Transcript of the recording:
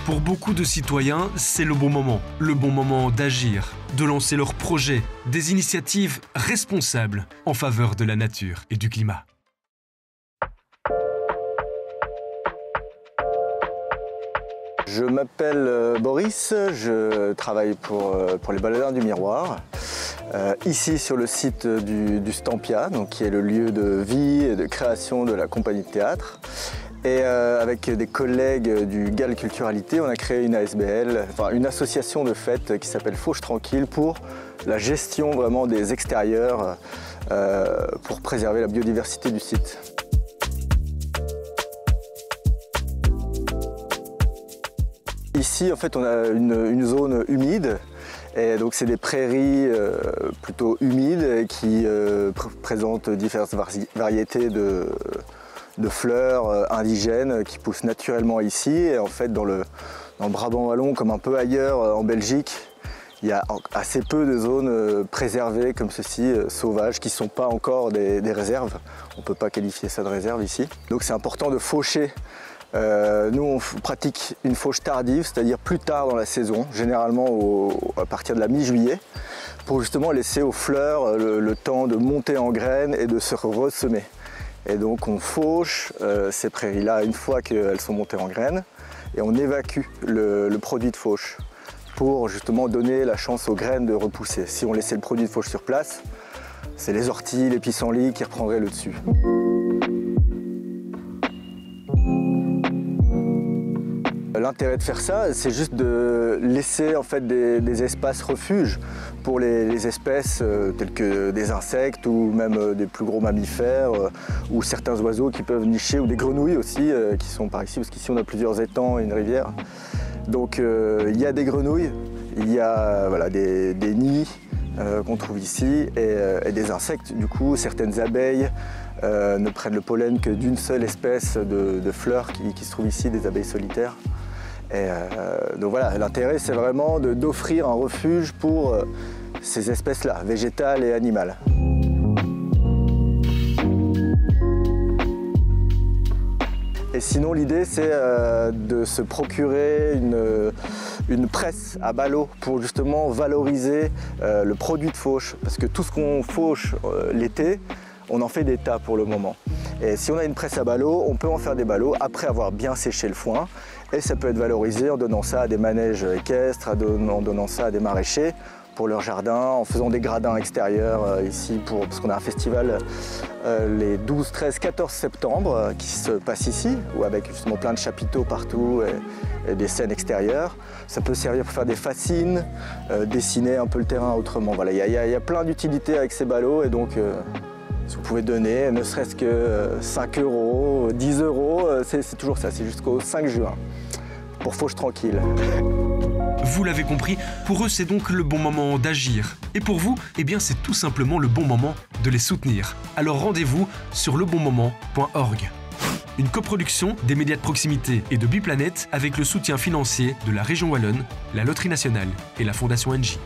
Pour beaucoup de citoyens, c'est le bon moment d'agir, de lancer leurs projets, des initiatives responsables en faveur de la nature et du climat. Je m'appelle Boris, je travaille pour les baladins du Miroir, ici sur le site du Stampia, donc qui est le lieu de vie et de création de la compagnie de théâtre. Et avec des collègues du GAL Culturalité, on a créé une ASBL, enfin une association de fêtes qui s'appelle Fauche Tranquille pour la gestion vraiment des extérieurs pour préserver la biodiversité du site. Ici, en fait, on a une zone humide, et donc c'est des prairies plutôt humides qui présentent diverses variétés de fleurs indigènes qui poussent naturellement ici. Et en fait, dans le Brabant wallon, comme un peu ailleurs en Belgique, il y a assez peu de zones préservées comme ceci, sauvages, qui ne sont pas encore des réserves. On ne peut pas qualifier ça de réserve ici. Donc c'est important de faucher. Nous, on pratique une fauche tardive, c'est-à-dire plus tard dans la saison, généralement à partir de la mi-juillet, pour justement laisser aux fleurs le temps de monter en graines et de se ressemer. Et donc on fauche ces prairies-là une fois qu'elles sont montées en graines et on évacue le produit de fauche pour justement donner la chance aux graines de repousser. Si on laissait le produit de fauche sur place, c'est les orties, les pissenlits qui reprendraient le dessus. L'intérêt de faire ça, c'est juste de laisser en fait des espaces refuges pour les espèces telles que des insectes ou même des plus gros mammifères ou certains oiseaux qui peuvent nicher, ou des grenouilles aussi qui sont par ici, parce qu'ici on a plusieurs étangs et une rivière. Donc il y a des grenouilles, il y a voilà, des nids qu'on trouve ici et des insectes. Du coup, certaines abeilles ne prennent le pollen que d'une seule espèce de fleurs qui se trouve ici, des abeilles solitaires. Et donc voilà, l'intérêt c'est vraiment d'offrir un refuge pour ces espèces-là, végétales et animales. Et sinon l'idée c'est de se procurer une presse à ballots pour justement valoriser le produit de fauche. Parce que tout ce qu'on fauche l'été, on en fait des tas pour le moment. Et si on a une presse à ballots, on peut en faire des ballots après avoir bien séché le foin. Et ça peut être valorisé en donnant ça à des manèges équestres, en donnant ça à des maraîchers pour leur jardin, en faisant des gradins extérieurs ici, parce qu'on a un festival les 12, 13, 14 septembre qui se passe ici, où avec justement plein de chapiteaux partout et des scènes extérieures. Ça peut servir pour faire des fascines, dessiner un peu le terrain autrement. Voilà, il y a plein d'utilités avec ces ballots et donc si vous pouvez donner ne serait-ce que 5 €, 10 €, c'est toujours ça, c'est jusqu'au 5 juin pour Fauche Tranquille. Vous l'avez compris, pour eux c'est donc le bon moment d'agir. Et pour vous, eh bien c'est tout simplement le bon moment de les soutenir. Alors rendez-vous sur lebonmoment.org. Une coproduction des médias de proximité et de Biplanète avec le soutien financier de la région Wallonne, la Loterie Nationale et la Fondation NJ.